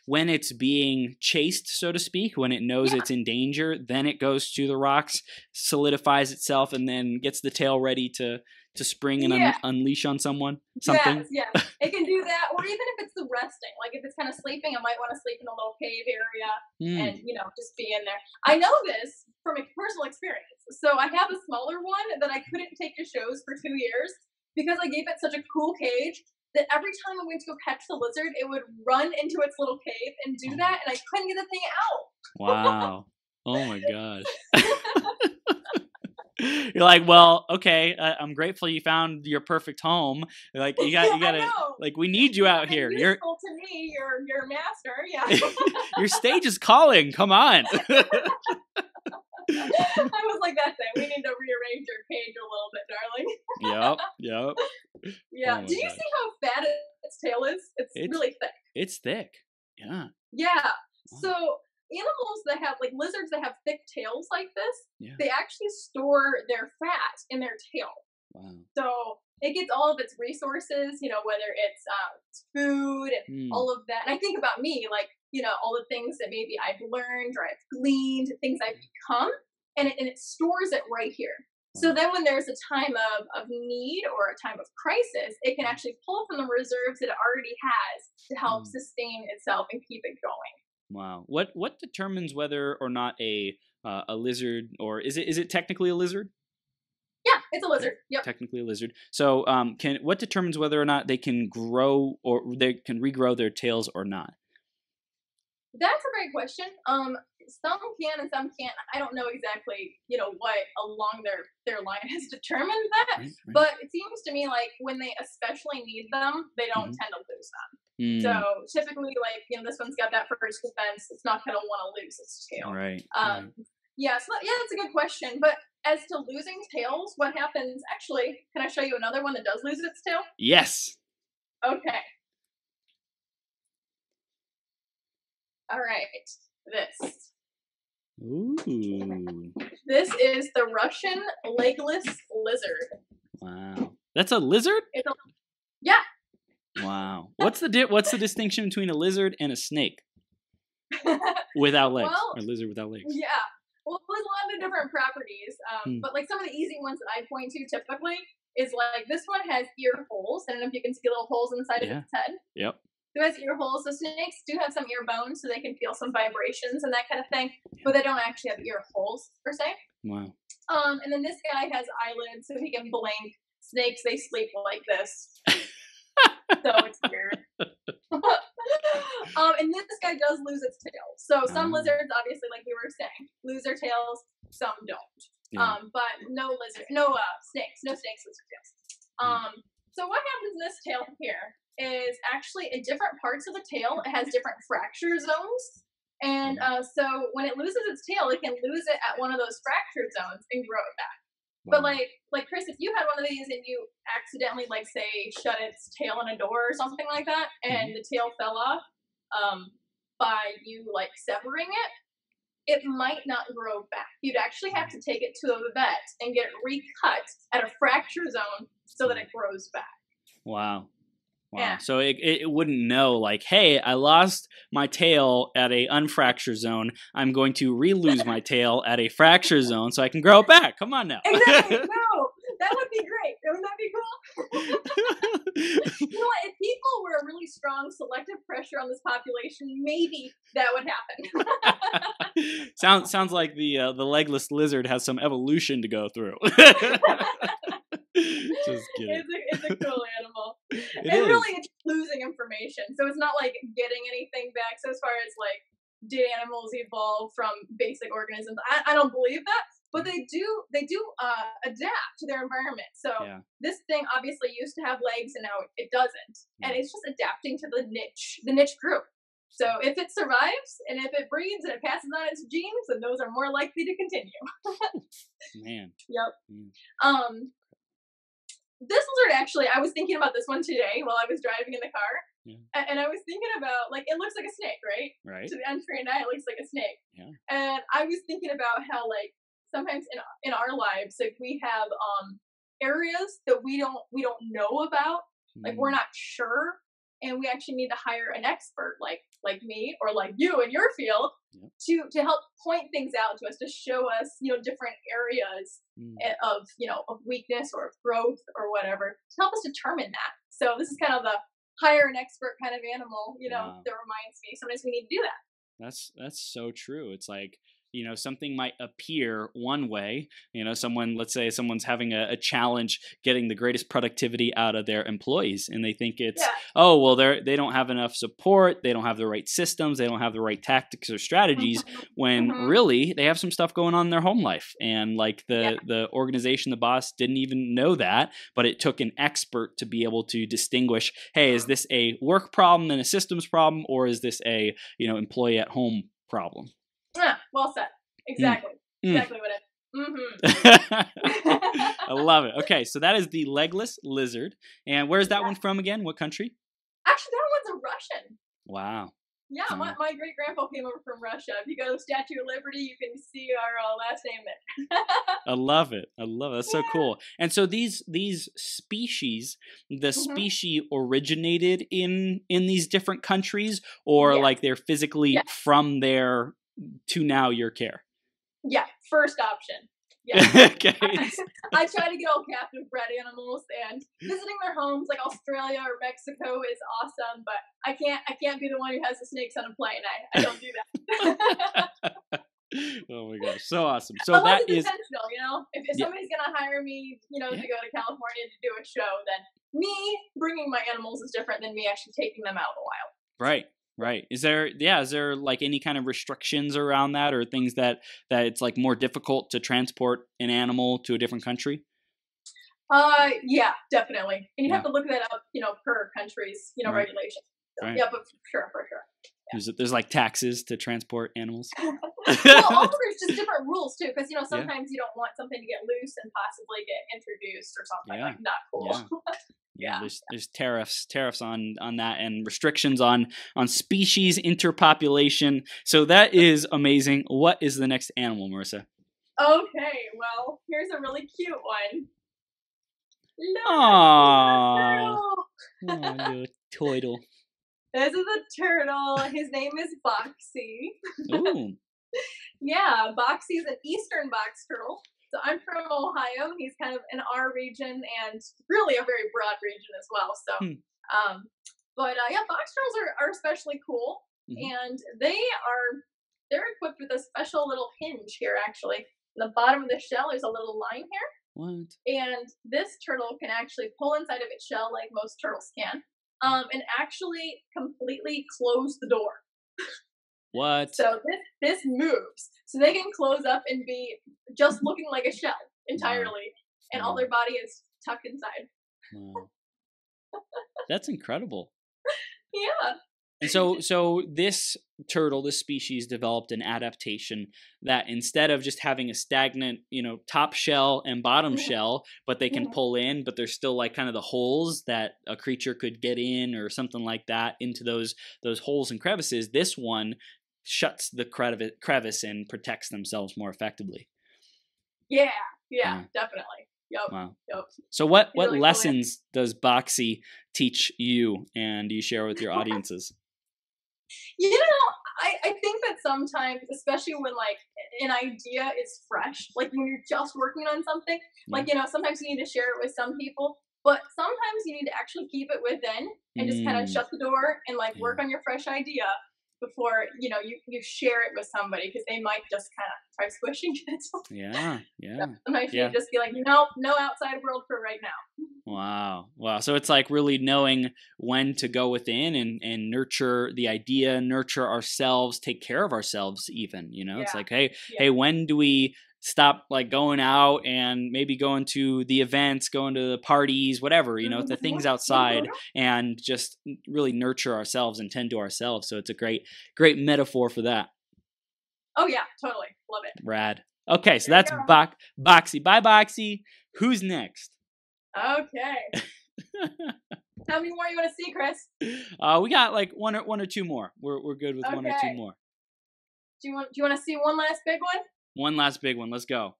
when it's being chased, so to speak, when it knows it's in danger, then it goes to the rocks, solidifies itself, and then gets the tail ready to spring and unleash on someone? Something? Yes. It can do that. Or even if it's the resting, like if it's kind of sleeping, it might want to sleep in a little cave area and, just be in there. I know this from a personal experience. So I have a smaller one that I couldn't take to shows for 2 years because I gave it such a cool cage that every time I went to go catch the lizard, it would run into its little cave and do that, and I couldn't get the thing out. Wow. Oh my gosh. You're like, well, okay, I'm grateful you found your perfect home. Like you gotta, like we need you out here. You're useful to me, your master. Yeah. Your stage is calling. Come on. I was like, that's it. We need to rearrange your cage a little bit, darling. Yep. Yeah. Oh, did you see how fat its tail is? It's really thick. It's thick. Yeah. Yeah. Wow. So animals that have, like lizards that have thick tails like this, they actually store their fat in their tail. Wow. So it gets all of its resources, whether it's food and all of that. And I think about me, like, all the things that maybe I've learned or I've gleaned, things I've become, and it stores it right here. Wow. So then when there's a time of need or a time of crisis, it can actually pull from the reserves that it already has to help sustain itself and keep it going. Wow. What determines whether or not a lizard, or is it technically a lizard? Yeah, it's a lizard. Yep. Technically a lizard. So what determines whether or not they can grow or they can regrow their tails or not? That's a great question. Some can and some can't. I don't know exactly, what along their line has determined that. Right. But it seems to me like when they especially need them, they don't tend to lose them. So typically, like, this one's got that first defense. It's not going to want to lose its tail. Right. Yeah, so that's a good question. But as to losing tails, what happens? Actually, can I show you another one that does lose its tail? Yes. Okay. All right. This. Ooh. This is the Russian legless lizard. Wow. That's a lizard? Yeah. Wow. What's the distinction between a lizard and a snake without legs, or lizard without legs? Yeah. Well, there's a lot of different properties, but like some of the easy ones that I point to typically is like this one has ear holes. I don't know if you can see little holes inside of its head. Yep. So it has ear holes. So snakes do have some ear bones, so they can feel some vibrations and that kind of thing, but they don't actually have ear holes per se. Wow. And then this guy has eyelids, so he can blink. Snakes, they sleep like this. So it's weird. And this guy does lose its tail. So some lizards, obviously, like we were saying, lose their tails. Some don't. Yeah. But no snakes lose their tails. So what happens in this tail here is actually in different parts of the tail, it has different fracture zones. And so when it loses its tail, it can lose it at one of those fracture zones and grow it back. But like Chris, if you had one of these and you accidentally, like, say, shut its tail in a door or something like that, and the tail fell off by you, like, severing it might not grow back. You'd actually have to take it to a vet and get it recut at a fracture zone so that it grows back. Wow. Yeah. So it wouldn't know, like, hey, I lost my tail at a unfracture zone. I'm going to re-lose my tail at a fracture zone so I can grow it back. Come on now. Exactly. No, that would be great. Wouldn't that be cool? You know what? If people were a really strong selective pressure on this population, maybe that would happen. Sounds like the legless lizard has some evolution to go through. Just kidding. It's a cool animal. It really, it's losing information. So it's not like getting anything back. So as far as like, did animals evolve from basic organisms? I don't believe that, but they do adapt to their environment. So this thing obviously used to have legs and now it doesn't. And it's just adapting to the niche group. So if it survives and if it breeds and it passes on its genes, then those are more likely to continue. Man. Yep. This lizard, actually, I was thinking about this one today while I was driving in the car. Yeah. And I was thinking about, like, it looks like a snake, right? Right. To the untrained eye, it looks like a snake. Yeah. And I was thinking about how, like, sometimes in our lives, like, we have areas that we don't know about. Like, we're not sure. And we actually need to hire an expert like me or like you in your field to help point things out to us, to show us, different areas of weakness or of growth or whatever, to help us determine that. So this is kind of the hire an expert kind of animal, that reminds me sometimes we need to do that. That's so true. It's like, something might appear one way, someone's having a challenge getting the greatest productivity out of their employees. And they think it's, they don't have enough support. They don't have the right systems. They don't have the right tactics or strategies when really they have some stuff going on in their home life. And like the organization, the boss didn't even know that, but it took an expert to be able to distinguish, hey, is this a work problem and a systems problem? Or is this a, employee at home problem? Yeah, well said. Exactly. Exactly what it. I love it. Okay, so that is the legless lizard. And where's that one from again? What country? Actually, that one's a Russian. Wow. Yeah, my great grandpa came over from Russia. If you go to the Statue of Liberty, you can see our last name there. I love it. That's so cool. And so these species, the species originated in these different countries, or like they're physically from there to now your care? Yeah, first option. Yeah. Okay. I try to get all captive bred animals, and visiting their homes like Australia or Mexico is awesome, but I can't be the one who has the snakes on a plane. I don't do that. Oh my gosh, so awesome. So Unless that it's is intentional, you know. If somebody's gonna hire me, to go to California to do a show, then me bringing my animals is different than me actually taking them out in the wild. right. Right. Is there like any kind of restrictions around that, or things that it's like more difficult to transport an animal to a different country? Yeah, definitely. And you have to look that up, per country's, Right. regulations. So, Right. yeah, but for sure. There's like taxes to transport animals. Well, also there's just different rules too, because sometimes you don't want something to get loose and possibly get introduced or something like not cool. Yeah, there's tariffs on that, and restrictions on species interpopulation. So that is amazing. What is the next animal, Marissa? Okay, well, here's a really cute one. Aww, little turtle. This is a turtle. His name is Boxy. Ooh. Yeah, Boxy is an eastern box turtle. So I'm from Ohio. He's kind of in our region, and really a very broad region as well. So, box turtles are especially cool, and they're equipped with a special little hinge here. Actually, in the bottom of the shell, there's a little line here. What? And this turtle can actually pull inside of its shell like most turtles can, and actually completely close the door. What? So this moves. So they can close up and be just looking like a shell entirely, and all their body is tucked inside. Wow. That's incredible. Yeah. And so this turtle, this species, developed an adaptation that instead of just having a stagnant, top shell and bottom shell, but they can pull in, but there's still like kind of the holes that a creature could get in or something like that into those holes and crevices. This one shuts the crevice and protects themselves more effectively. Yeah, definitely. Yep. Wow. Yep. So what really lessons does Boxy teach you, and do you share with your audiences? I think that sometimes, especially when like an idea is fresh, like when you're just working on something, like, sometimes you need to share it with some people, but sometimes you need to actually keep it within and just kind of shut the door and like work on your fresh idea before, you share it with somebody, because they might just kind of try squishing it. Yeah. So sometimes you just be like, no outside world for right now. Wow. So it's like really knowing when to go within and nurture the idea, nurture ourselves, take care of ourselves even, It's like, hey, when do we stop like going out and maybe going to the events, going to the parties, whatever, the things outside, and just really nurture ourselves and tend to ourselves. So it's a great metaphor for that. Oh yeah, totally. Love it. Rad. Okay, so that's Boxy. Bye, Boxy. Who's next? Okay. How many more you want to see, Chris? We got like one or two more. We're good with one or two more. Do you want to see one last big one? One last big one. Let's go.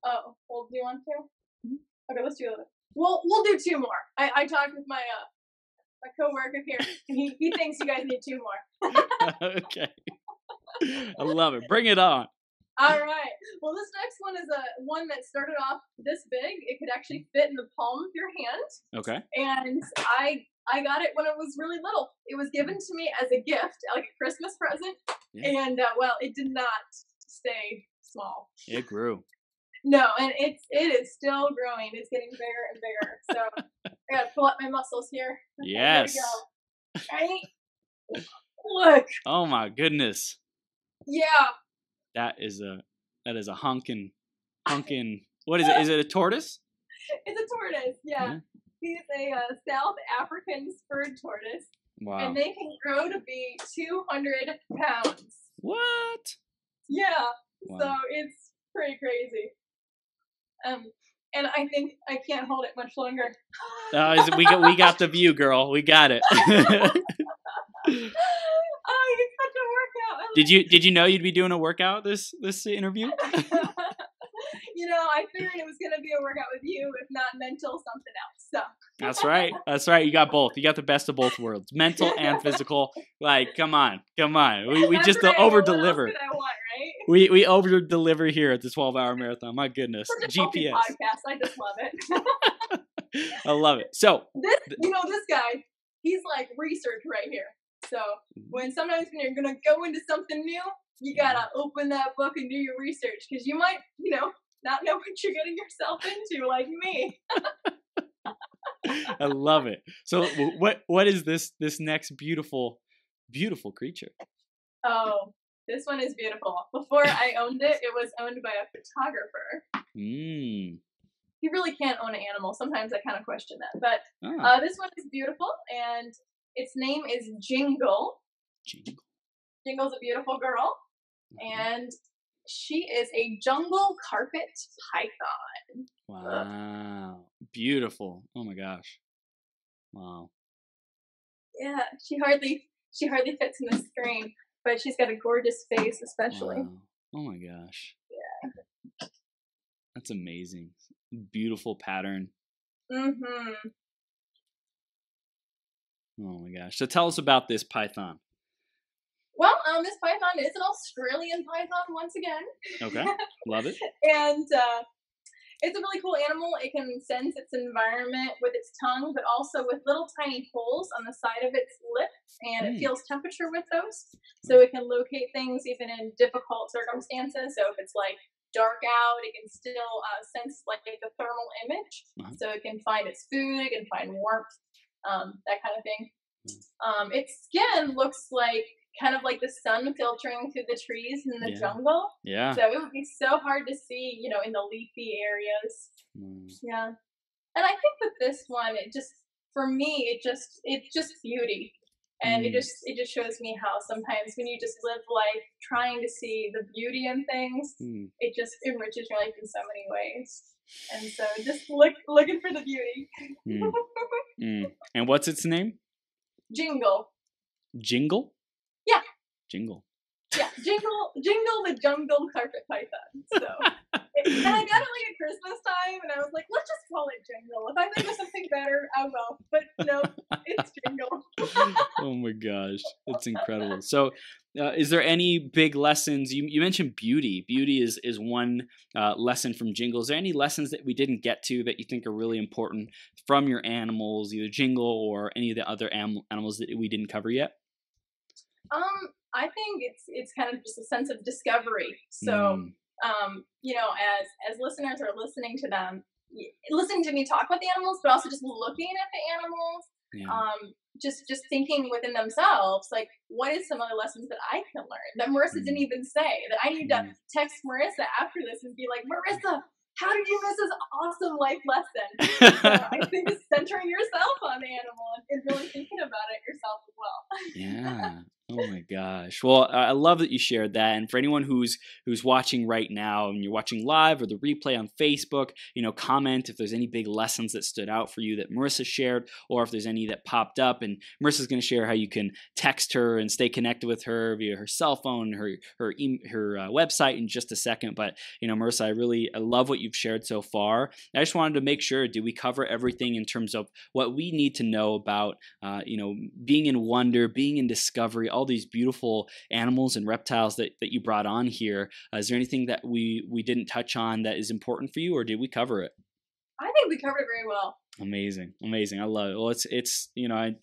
Oh, well, do you want to? Okay, let's do it. We'll do two more. I talked with my coworker here, and he thinks you guys need two more. Okay. I love it. Bring it on. All right. Well, this next one is one that started off this big. It could actually fit in the palm of your hand. Okay. And I got it when it was really little. It was given to me as a gift, like a Christmas present. Yeah. And it did not stay small. It grew. No, and it is still growing. It's getting bigger and bigger. So I gotta pull up my muscles here. Yes. There we go. Right? Look. Oh my goodness. Yeah. That is a honkin'. What is it? Is it a tortoise? It's a tortoise. Yeah. He's a South African spurred tortoise. Wow. And they can grow to be 200 pounds. What? Yeah. Wow. So it's pretty crazy. And I think I can't hold it much longer. We got the view, girl. We got it. Oh, it's such a workout. Did you know you'd be doing a workout this interview? I figured it was going to be a workout with you, if not mental, something else. So. That's right. You got both. You got the best of both worlds, mental and physical. Like, come on. We just over deliver. What else could I want, right? we over deliver here at the 12-hour marathon. My goodness, GPS podcast. I just love it. I love it. So this guy, he's like research right here. So sometimes when you're gonna go into something new, you gotta open that book and do your research because you might, not know what you're getting yourself into, like me. I love it. So what is this next beautiful creature? Oh, this one is beautiful. Before I owned it, it was owned by a photographer. You really can't own an animal. Sometimes I kind of question that. But this one is beautiful, and its name is Jingle. Jingle's a beautiful girl, and she is a jungle carpet python. Wow. Beautiful. Oh my gosh. Wow. Yeah, she hardly fits in the screen, but she's got a gorgeous face, especially. Wow. Oh my gosh. Yeah. That's amazing. Beautiful pattern. Mm-hmm. Oh my gosh. So tell us about this python. Well, this python is an Australian python once again. Okay. Love it. And it's a really cool animal. It can sense its environment with its tongue, but also with little tiny holes on the side of its lip, and it feels temperature with those. So it can locate things even in difficult circumstances. So if it's like dark out, it can still sense like the thermal image. So it can find its food, it can find warmth, that kind of thing. Its skin looks like kind of like the sun filtering through the trees in the jungle. Yeah. So it would be so hard to see, in the leafy areas. Yeah. And I think with this one, it just, for me, it's just beauty. And it just shows me how sometimes when you just live life trying to see the beauty in things, it just enriches your life in so many ways. And so just looking for the beauty. And what's its name? Jingle. Jingle? Yeah. Jingle. Yeah, Jingle the jungle carpet python. So, and I got it like at Christmas time, and I was like, let's just call it Jingle. If I think of something better, I will. But no, it's Jingle. Oh my gosh, that's incredible. So, is there any big lessons? You mentioned beauty. Beauty is one lesson from Jingle. Is there any lessons that we didn't get to that you think are really important from your animals, either Jingle or any of the other animals that we didn't cover yet? I think it's kind of just a sense of discovery. So, as listeners are listening to me talk about the animals, but also just looking at the animals, just thinking within themselves, like, what is some of the lessons that I can learn that Marissa didn't even say, that I need to text Marissa after this and be like, Marissa, how did you miss this awesome life lesson? So I think it's centering yourself on the animal and really thinking about it yourself as well. Yeah. Oh my gosh. Well, I love that you shared that. And for anyone who's watching right now and you're watching live or the replay on Facebook, comment if there's any big lessons that stood out for you that Marissa shared, or if there's any that popped up. And Marissa's going to share how you can text her and stay connected with her via her cell phone, her website in just a second. But, Marissa, I love what you've shared so far. I just wanted to make sure, did we cover everything in terms of what we need to know about, being in wonder, being in discovery, all these beautiful animals and reptiles that you brought on here? Is there anything that we didn't touch on that is important for you, or did we cover it? I think we covered it very well. Amazing. I love it. Well, it's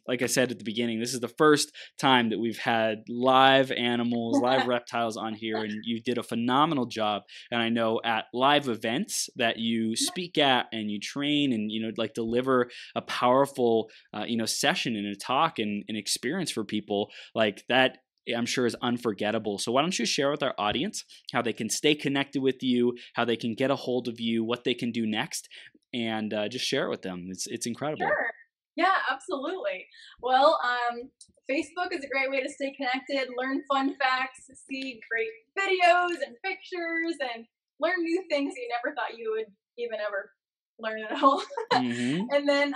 like I said at the beginning, this is the first time that we've had live animals, live reptiles on here, and you did a phenomenal job. And I know at live events that you speak at and you train and deliver a powerful session and a talk and an experience for people like that. I'm sure is unforgettable. So why don't you share with our audience how they can stay connected with you, how they can get a hold of you, what they can do next, and just share it with them. It's incredible. Sure. Yeah, absolutely. Well, Facebook is a great way to stay connected, learn fun facts, see great videos and pictures, and learn new things you never thought you would even ever learn at all. And then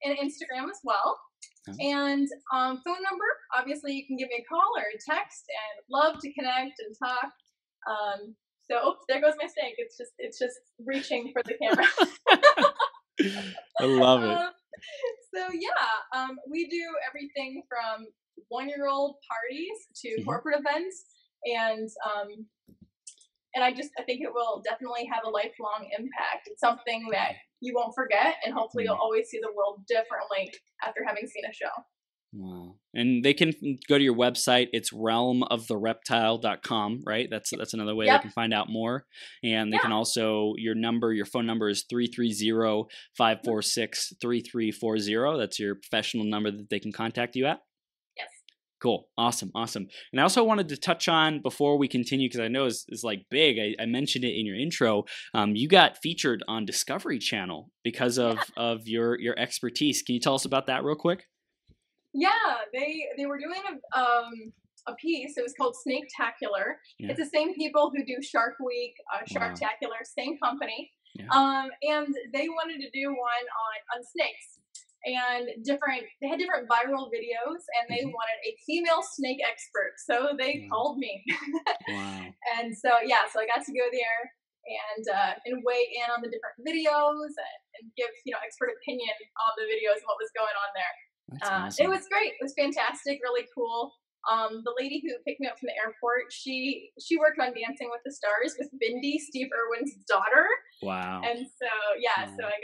and Instagram as well. And phone number, obviously you can give me a call or a text, and love to connect and talk. So there goes my snake. It's just reaching for the camera. I love it. We do everything from 1-year-old parties to corporate events, and And I think it will definitely have a lifelong impact. It's something that you won't forget, and hopefully you'll always see the world differently after having seen a show. Wow. And they can go to your website. It's realmofthereptile.com, right? That's another way they can find out more. And they can also, your phone number is 330-546-3340. That's your professional number that they can contact you at. Yes. Cool. Awesome. And I also wanted to touch on, before we continue, because I know it's like big, I mentioned it in your intro, you got featured on Discovery Channel because of your expertise. Can you tell us about that real quick? Yeah, they were doing a piece. It was called Snaketacular. Yeah. It's the same people who do Shark Week, Sharktacular, same company. Yeah. And they wanted to do one on snakes, and they had different viral videos, and they wanted a female snake expert. So they called me. Wow. And so I got to go there and weigh in on the different videos and give expert opinion on the videos and what was going on there. Awesome. It was great. It was fantastic, really cool. The lady who picked me up from the airport, she worked on Dancing with the Stars with Bindi, Steve Irwin's daughter. Wow. And so so I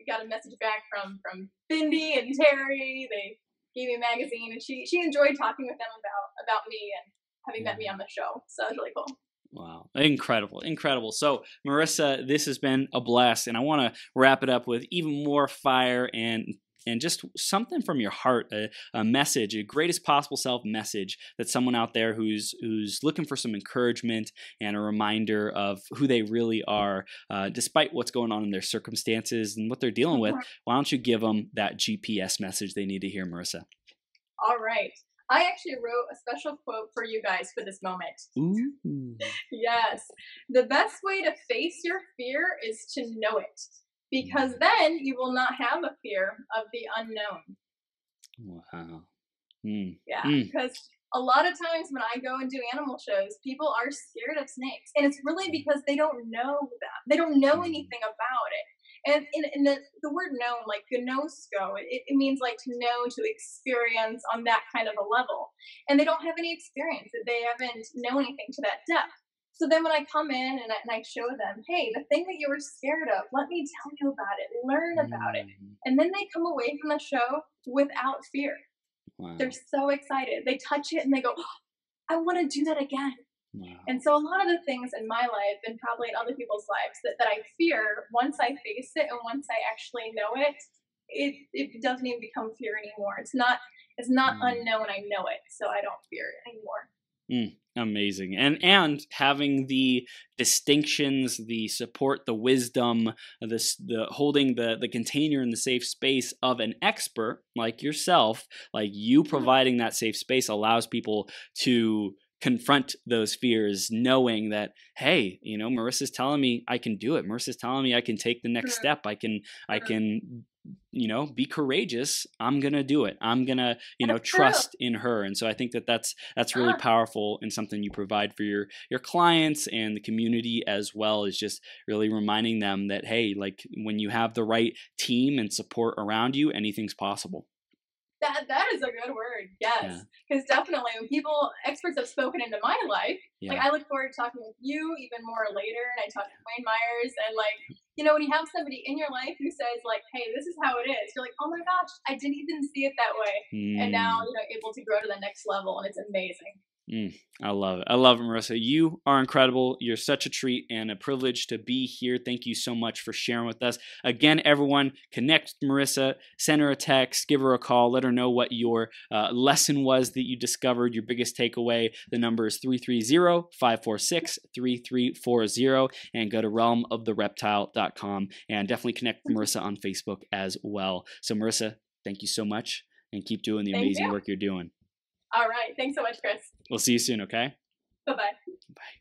got a message back from Bindi and Terry. They gave me a magazine, and she enjoyed talking with them about me and having met me on the show. So it was really cool. Wow. Incredible. So, Marissa, this has been a blast, and I want to wrap it up with even more fire and just something from your heart, a message, a greatest possible self message that someone out there who's looking for some encouragement and a reminder of who they really are, despite what's going on in their circumstances and what they're dealing with. Why don't you give them that GPS message they need to hear, Marissa? All right. I actually wrote a special quote for you guys for this moment. Ooh. Yes. The best way to face your fear is to know it, because then you will not have a fear of the unknown. Wow. Yeah, because a lot of times when I go and do animal shows, people are scared of snakes, and it's really because they don't know them. They don't know anything about it. And in the word known, like gnosko, it means like to know, to experience on that kind of a level. And they don't have any experience. They haven't known anything to that depth. So then when I come in and I show them, hey, the thing that you were scared of, let me tell you about it, learn about it. And then they come away from the show without fear. Wow. They're so excited. They touch it and they go, oh, I want to do that again. Wow. And so a lot of the things in my life, and probably in other people's lives, that I fear, once I face it and once I actually know it, it doesn't even become fear anymore. It's not unknown. I know it, so I don't fear it anymore. Amazing. And having the distinctions, the support, the wisdom, the holding the container in the safe space of an expert like yourself, like you providing that safe space allows people to confront those fears, knowing that, hey, Marissa's telling me I can do it. Marissa's telling me I can take the next step. I can be courageous. I'm going to do it. I'm going to, trust in her. And so I think that's really powerful, and something you provide for your clients and the community as well, is just really reminding them that, hey, like when you have the right team and support around you, anything's possible. That is a good word. Yes. Because definitely when experts have spoken into my life, like I look forward to talking with you even more later, and I talk to Wayne Myers, and when you have somebody in your life who says like, hey, this is how it is, you're like, oh my gosh, I didn't even see it that way. And now, able to grow to the next level, and it's amazing. I love it, Marissa. You are incredible. You're such a treat and a privilege to be here. Thank you so much for sharing with us. Again, everyone, connect with Marissa, send her a text, give her a call, let her know what your lesson was that you discovered, your biggest takeaway. The number is 330-546-3340, and go to realmofthereptile.com, and definitely connect with Marissa on Facebook as well. So Marissa, thank you so much, and keep doing the amazing work you're doing. All right. Thanks so much, Chris. We'll see you soon, okay? Bye-bye. Bye.